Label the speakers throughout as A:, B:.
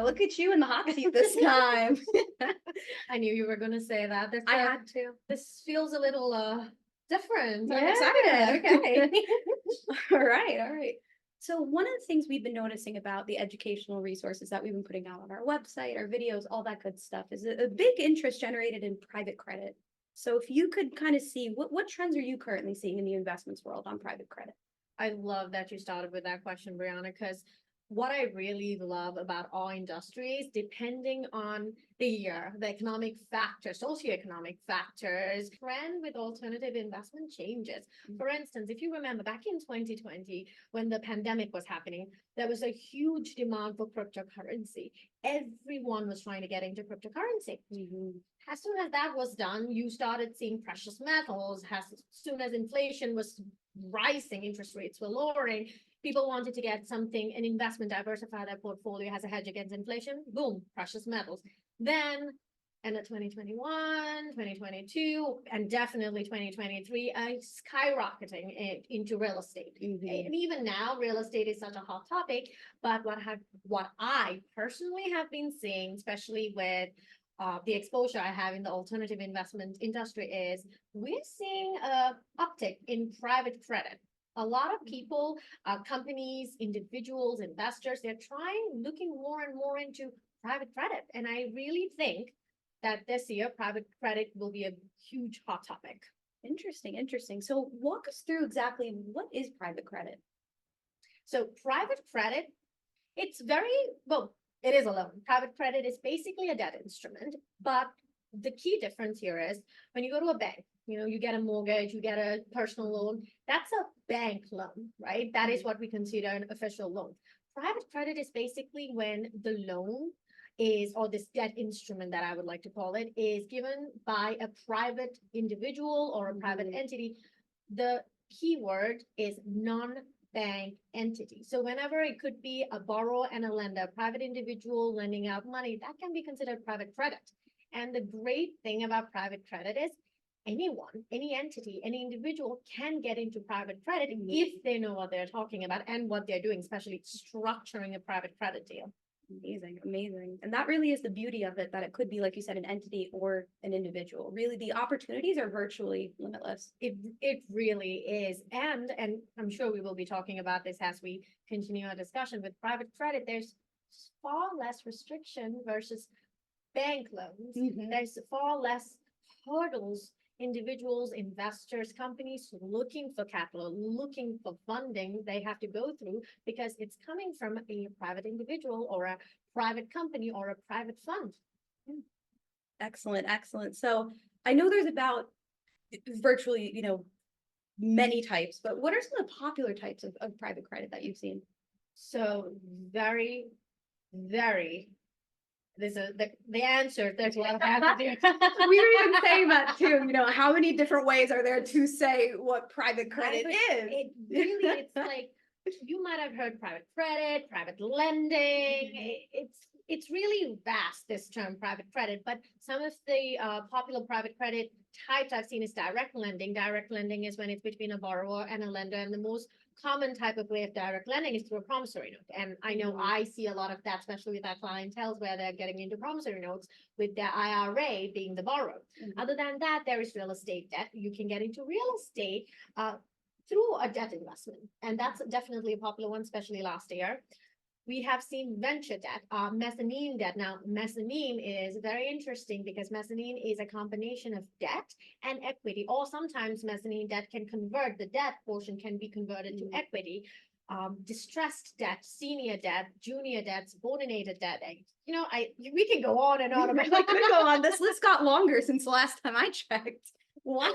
A: look at you in the hot seat this time.
B: I knew you were going to say that.
A: I had to.
B: This feels a little different.
A: Yeah.
B: I'm excited. Okay.
A: All right. So one of the things we've been noticing about the educational resources that we've been putting out on our website, our videos, all that good stuff, is a big interest generated in private credit. So if you could kind of see what trends are you currently seeing in the investments world on private credit?
B: I love that you started with that question, Brianna, because what I really love about all industries, depending on the year, the economic factors, socioeconomic factors, trend with alternative investment changes. For instance, if you remember back in 2020, when the pandemic was happening, there was a huge demand for cryptocurrency. Everyone was trying to get into cryptocurrency. As soon as that was done, you started seeing precious metals. As soon as inflation was rising, interest rates were lowering, people wanted to get something, an investment, diversify their portfolio, has a hedge against inflation. Boom, precious metals. Then, end of 2021, 2022, and definitely 2023, skyrocketing into real estate. And even now, real estate is such a hot topic. But what I personally have been seeing, especially with the exposure I have in the alternative investment industry, is we're seeing a uptick in private credit. A lot of people, companies, individuals, investors, they're looking more and more into private credit. And I really think that this year, private credit will be a huge hot topic.
A: Interesting. So walk us through exactly what is private credit?
B: So private credit, it's it is a loan. Private credit is basically a debt instrument, but the key difference here is when you go to a bank, you get a mortgage, you get a personal loan, that's a bank loan, right? That is what we consider an official loan. Private credit is basically when the loan is, or this debt instrument that I would like to call it, is given by a private individual or a private entity. The key word is non-bank entity. So whenever it could be a borrower and a lender, private individual lending out money, that can be considered private credit. And the great thing about private credit is anyone, any entity, any individual can get into private credit if they know what they're talking about and what they're doing, especially structuring a private credit deal.
A: Amazing. And that really is the beauty of it, that it could be, like you said, an entity or an individual. Really, the opportunities are virtually limitless.
B: It really is. And I'm sure we will be talking about this as we continue our discussion. With private credit, there's far less restriction versus bank loans. There's far less hurdles individuals, investors, companies looking for capital, looking for funding, they have to go through, because it's coming from a private individual or a private company or a private fund.
A: Excellent. So I know there's about virtually, many types, but what are some of the popular types of private credit that you've seen?
B: So very the answer, there's a lot of answers here.
A: We were even saying that too, how many different ways are there to say what private credit is?
B: It's like, you might have heard private credit, private lending. It's really vast, this term private credit, but some of the popular private credit types I've seen is direct lending. Direct lending is when it's between a borrower and a lender, and the most common type of way of direct lending is through a promissory note. And I know I see a lot of that, especially with our clientele, where they're getting into promissory notes with their IRA being the borrower. Other than that, there is real estate debt. You can get into real estate through a debt investment. And that's definitely a popular one, especially last year. We have seen venture debt, mezzanine debt. Now, mezzanine is very interesting because mezzanine is a combination of debt and equity, or sometimes mezzanine debt can convert, the debt portion can be converted to equity. Distressed debt, senior debt, junior debt, subordinated debt. We can go on and on.
A: We could go on. This list got longer since the last time I checked. Wow.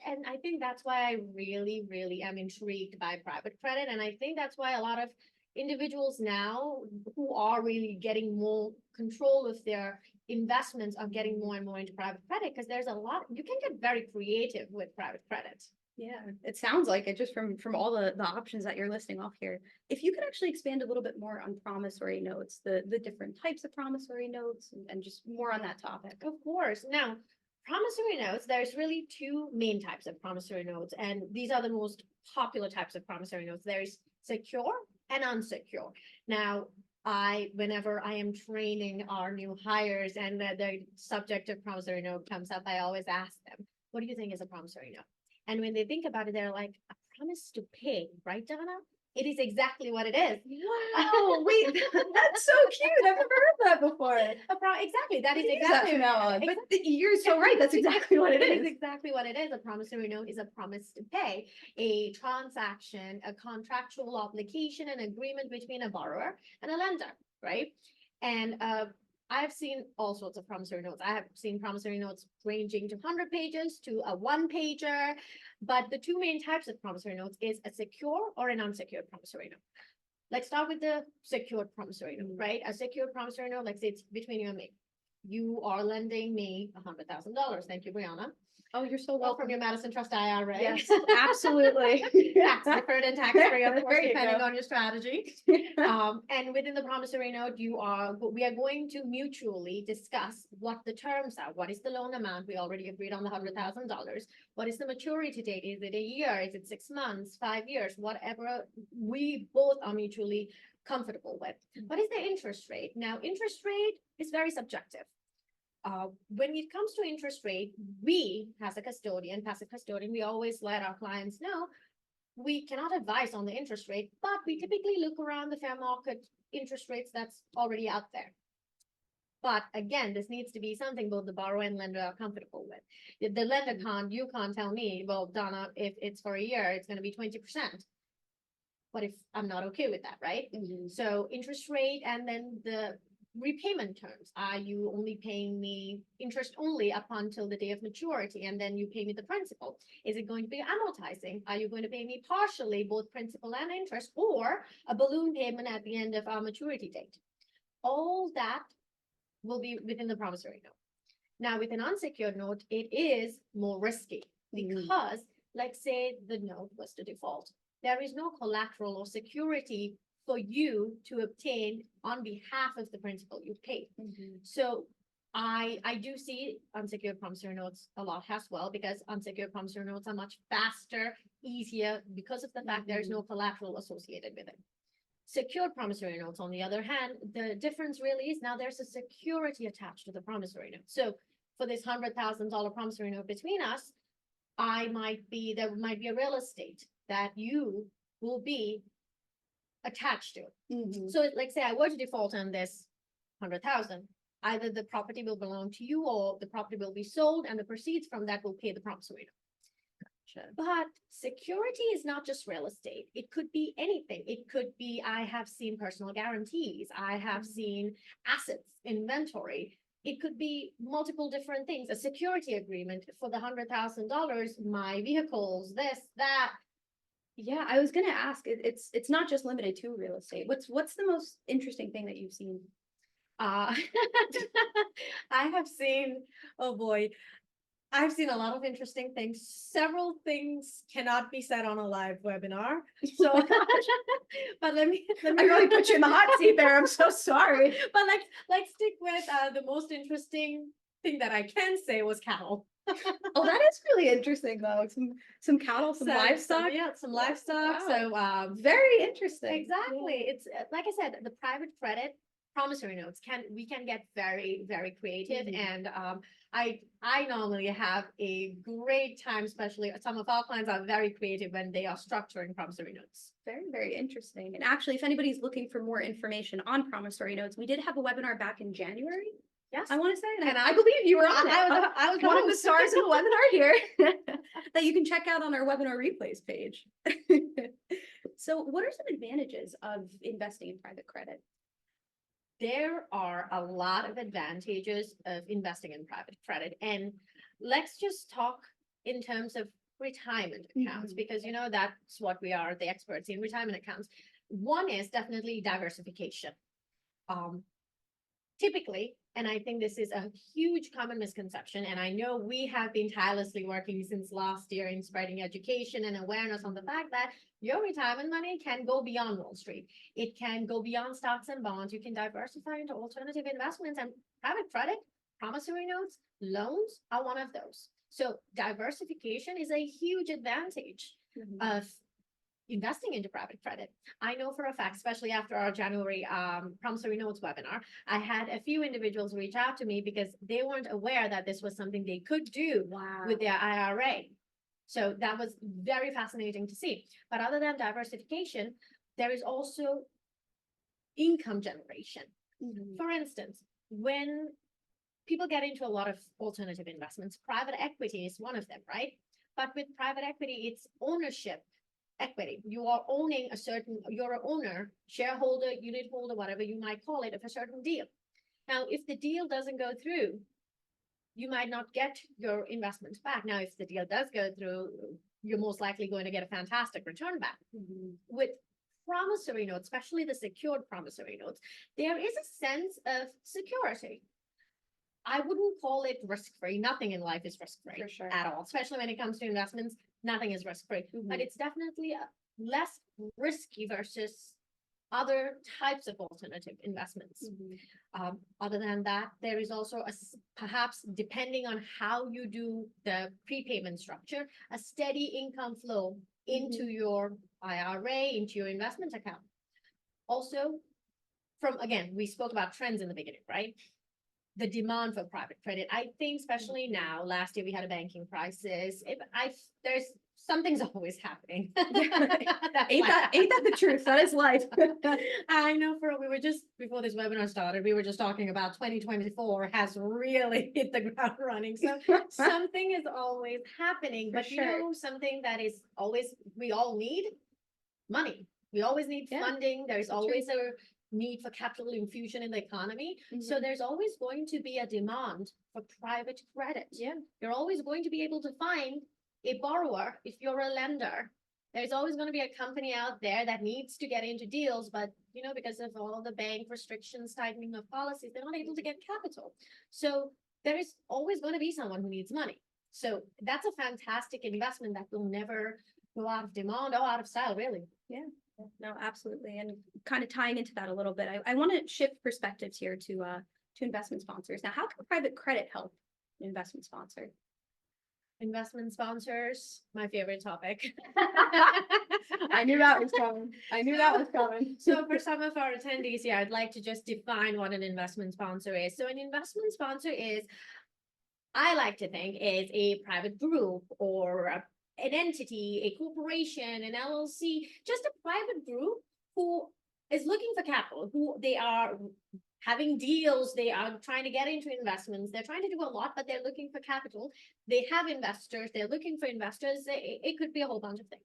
B: And I think that's why I really am intrigued by private credit. And I think that's why a lot of individuals now who are really getting more control of their investments are getting more and more into private credit, because there's a lot, you can get very creative with private credit.
A: Yeah, it sounds like it just from all the options that you're listing off here. If you could actually expand a little bit more on promissory notes, the different types of promissory notes, and just more on that topic.
B: Of course. Now, promissory notes, there's really two main types of promissory notes, and these are the most popular types of promissory notes. There's secure and unsecured. Now, whenever I am training our new hires and the subject of promissory note comes up, I always ask them, what do you think is a promissory note? And when they think about it, they're like, a promise to pay, right, Donna? It is exactly what it is.
A: Wow, wait, that's so cute. I've never heard that before.
B: Exactly, that is
A: Use that
B: exactly
A: from now on. But you're so right. That's exactly what it
B: That is
A: is.
B: exactly what it is. A promissory note is a promise to pay, a transaction, a contractual obligation, an agreement between a borrower and a lender, right? And I've seen all sorts of promissory notes. I have seen promissory notes ranging to 100 pages to a one-pager. But the two main types of promissory notes is a secure or an unsecured promissory note. Let's start with the secured promissory note, right? A secured promissory note, let's say it's between you and me. You are lending me $100,000. Thank you, Brianna.
A: Oh, you're so
B: Well,
A: welcome.
B: from your Madison Trust IRA.
A: Yes, absolutely.
B: Tax deferred and tax free, of course,
A: There you
B: depending
A: go.
B: on your strategy. And within the promissory note, we are going to mutually discuss what the terms are. What is the loan amount? We already agreed on the $100,000. What is the maturity date? Is it a year? Is it 6 months, 5 years? Whatever we both are mutually comfortable with. What is the interest rate? Now, interest rate is very subjective. When it comes to interest rate, we, as a custodian, passive custodian, we always let our clients know we cannot advise on the interest rate, but we typically look around the fair market interest rates that's already out there. But again, this needs to be something both the borrower and lender are comfortable with. If the lender you can't tell me, well, Donna, if it's for a year, it's going to be 20%. What if I'm not okay with that, right?
A: Mhm.
B: So interest rate and then the repayment terms. Are you only paying me interest only up until the day of maturity and then you pay me the principal? Is it going to be amortizing? Are you going to pay me partially both principal and interest, or a balloon payment at the end of our maturity date? All that will be within the promissory note. Now, with an unsecured note, it is more risky because, like, say the note was to default. There is no collateral or security for you to obtain on behalf of the principal you paid. So I do see unsecured promissory notes a lot as well, because unsecured promissory notes are much faster, easier, because of the fact there is no collateral associated with it. Secured promissory notes, on the other hand, the difference really is now there's a security attached to the promissory note. So for this $100,000 promissory note between us, there might be a real estate that you will be attached to. So like say I were to default on this 100,000, either the property will belong to you or the property will be sold and the proceeds from that will pay the promissory note. Gotcha. But security is not just real estate. It could be anything. It could be, I have seen personal guarantees. I have seen assets, inventory. It could be multiple different things. A security agreement for the $100,000, my vehicles, this, that.
A: Yeah, I was gonna ask. It's not just limited to real estate. What's the most interesting thing that you've seen?
B: I have seen, oh boy, I've seen a lot of interesting things. Several things cannot be said on a live webinar. So, but let me
A: I really put you in the hot seat there. I'm so sorry.
B: But let's stick with the most interesting thing that I can say was cattle.
A: Oh, that is really interesting though. Some cattle, some livestock.
B: Some livestock.
A: Wow.
B: So
A: very interesting.
B: exactly. It's like I said, the private credit promissory notes we can get very, very creative. And I normally have a great time, especially some of our clients are very creative when they are structuring promissory notes.
A: Very, very interesting. And actually, if anybody's looking for more information on promissory notes, we did have a webinar back in January.
B: Yes.
A: I want to say, and I believe you were on it.
B: I was
A: one of the stars of the webinar here that you can check out on our webinar replays page. So what are some advantages of investing in private credit?
B: There are a lot of advantages of investing in private credit. And let's just talk in terms of retirement accounts, because that's what we are the experts in, retirement accounts. One is definitely diversification. Typically, and I think this is a huge common misconception, and I know we have been tirelessly working since last year in spreading education and awareness on the fact that your retirement money can go beyond Wall Street. It can go beyond stocks and bonds. You can diversify into alternative investments, and private credit, promissory notes, loans are one of those. So diversification is a huge advantage of investing into private credit. I know for a fact, especially after our January promissory notes webinar, I had a few individuals reach out to me because they weren't aware that this was something they could do
A: Wow.
B: with their IRA. So that was very fascinating to see. But other than diversification, there is also income generation.
A: Mhm.
B: For instance, when people get into a lot of alternative investments, private equity is one of them, right? But with private equity, it's ownership equity. You are owning you're an owner, shareholder, unit holder, whatever you might call it, of a certain deal. Now, if the deal doesn't go through, you might not get your investments back. Now, if the deal does go through, you're most likely going to get a fantastic return back.
A: Mhm.
B: With promissory notes, especially the secured promissory notes, there is a sense of security. I wouldn't call it risk-free. Nothing in life is risk-free
A: For sure.
B: at all, especially when it comes to investments. Nothing is risk-free, but it's definitely less risky versus other types of alternative investments.
A: Mhm.
B: Other than that, there is also perhaps, depending on how you do the prepayment structure, a steady income flow into your IRA, into your investment account. Also, again, we spoke about trends in the beginning, right? The demand for private credit. I think especially now, last year we had a banking crisis. There's something's always happening.
A: Ain't that the truth? That is life.
B: I know we were just, before this webinar started, we were just talking about 2024 has really hit the ground running. So something is always happening,
A: For
B: but
A: sure.
B: you know, something that is always, we all need money. We always need
A: Yeah,
B: funding. There's
A: that's
B: always a need for capital infusion in the economy. So there's always going to be a demand for private credit.
A: Yeah.
B: You're always going to be able to find a borrower if you're a lender. There's always going to be a company out there that needs to get into deals, but you know, because of all the bank restrictions, tightening of policies, they're not able to get capital. So there is always going to be someone who needs money. So that's a fantastic investment that will never go out of demand or out of style, really.
A: Yeah. No, absolutely. And kind of tying into that a little bit, I want to shift perspectives here to investment sponsors. Now, how can private credit help an investment sponsor?
B: Investment sponsors, my favorite topic.
A: I knew that was coming. I knew that was coming.
B: So for some of our attendees here, I'd like to just define what an investment sponsor is. So an investment sponsor is, I like to think, is a private group or an entity, a corporation, an LLC, just a private group who is looking for capital, who they are having deals, they are trying to get into investments, they're trying to do a lot, but they're looking for capital. They have investors, they're looking for investors. It could be a whole bunch of things.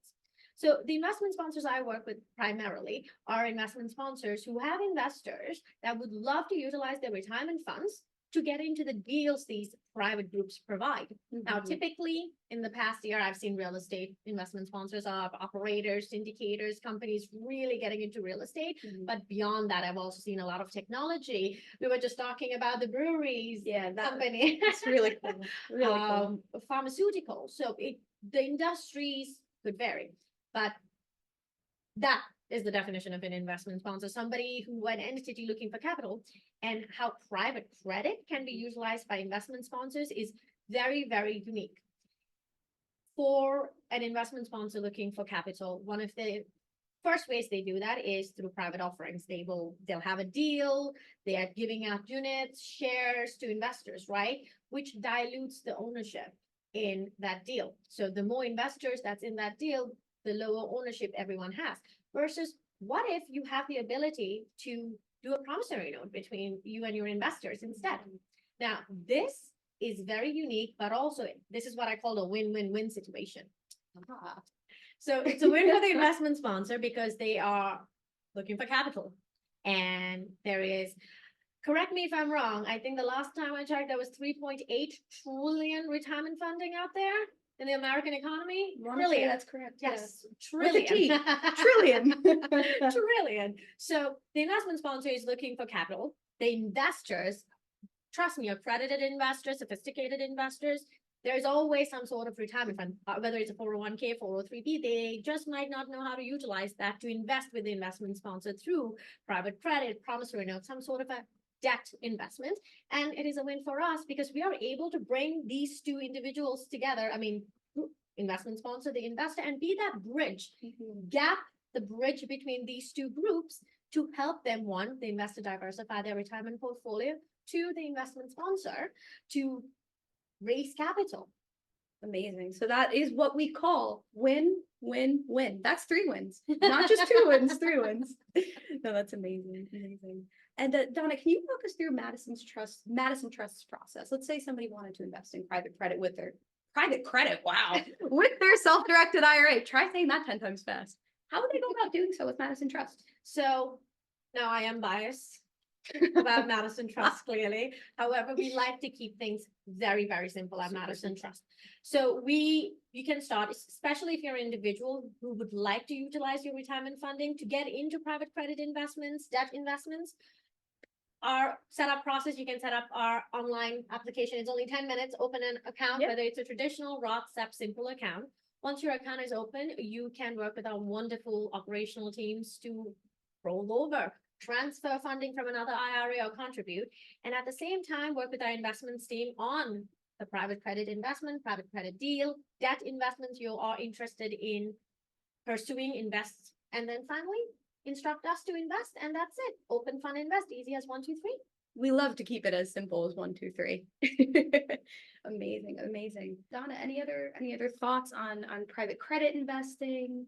B: So the investment sponsors I work with primarily are investment sponsors who have investors that would love to utilize their retirement funds to get into the deals these private groups provide. Now, typically in the past year, I've seen real estate investment sponsors, operators, syndicators, companies really getting into real estate. But beyond that, I've also seen a lot of technology. We were just talking about the breweries company.
A: It's really cool. Really cool.
B: Pharmaceuticals. So the industries could vary, but that is the definition of an investment sponsor, somebody who, an entity looking for capital. And how private credit can be utilized by investment sponsors is very, very unique. For an investment sponsor looking for capital, one of the first ways they do that is through private offerings. They'll have a deal, they are giving out units, shares to investors, right? Which dilutes the ownership in that deal. So the more investors that's in that deal, the lower ownership everyone has. Versus what if you have the ability to do a promissory note between you and your investors instead? Now, this is very unique, but also this is what I call a win-win-win situation. So it's a win for the investment sponsor because they are looking for capital. And there is, correct me if I'm wrong, I think the last time I checked, there was 3.8 trillion retirement funding out there in the American economy.
A: Trillion. That's correct.
B: Yes.
A: Trillion.
B: Trillion. Trillion. So the investment sponsor is looking for capital. The investors, trust me, accredited investors, sophisticated investors, there's always some sort of retirement fund, whether it's a 401k, 403b, they just might not know how to utilize that to invest with the investment sponsor through private credit, promissory note, some sort of a debt investment. And it is a win for us because we are able to bring these two individuals together. I mean, investment sponsor, the investor, and be that bridge,
A: Mhm.
B: gap the bridge between these two groups to help them, one, the investor diversify their retirement portfolio, two, the investment sponsor to raise capital.
A: Amazing. So that is what we call win, win, win. That's 3 wins, not just 2 wins, 3 wins. No, that's amazing. Amazing. And Donna, can you walk us through Madison Trust's process? Let's say somebody wanted to invest in private credit with their private credit. Wow. With their self-directed IRA. Try saying that 10 times fast. How would they go about doing so with Madison Trust?
B: So now I am biased about Madison Trust, clearly. However, we like to keep things very, very simple at
A: Super
B: Madison
A: simple.
B: Trust. So you can start, especially if you're an individual who would like to utilize your retirement funding to get into private credit investments, debt investments. Our setup process, you can set up our online application. It's only 10 minutes, open an account,
A: Yep.
B: whether it's a traditional Roth SEP simple account. Once your account is open, you can work with our wonderful operational teams to roll over, transfer funding from another IRA or contribute. And at the same time, work with our investments team on the private credit investment, private credit deal, debt investments you are interested in pursuing, invest. And then finally, instruct us to invest, and that's it. Open fund invest, easy as 1, 2, 3.
A: We love to keep it as simple as 1, 2, 3. Amazing, amazing. Donna, any other thoughts on private credit investing?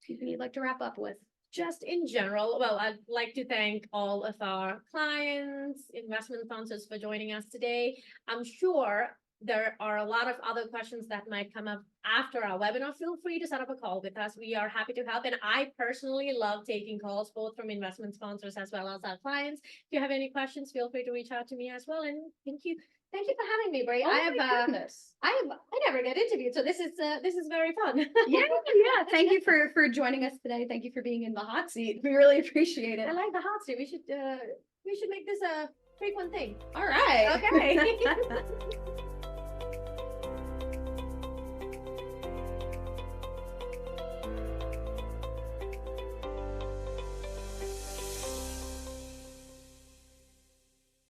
A: Anything you'd like to wrap up with?
B: Just in general, well, I'd like to thank all of our clients, investment sponsors for joining us today. I'm sure there are a lot of other questions that might come up after our webinar. Feel free to set up a call with us. We are happy to help. And I personally love taking calls both from investment sponsors as well as our clients. If you have any questions, feel free to reach out to me as well. And thank you. Thank you for having me, Bri.
A: Oh my goodness.
B: I never get interviewed, so this is very fun.
A: Yeah. Thank you for joining us today. Thank you for being in the hot seat. We really appreciate it.
B: I like the hot seat. We should make this a frequent thing.
A: All right.
B: Okay.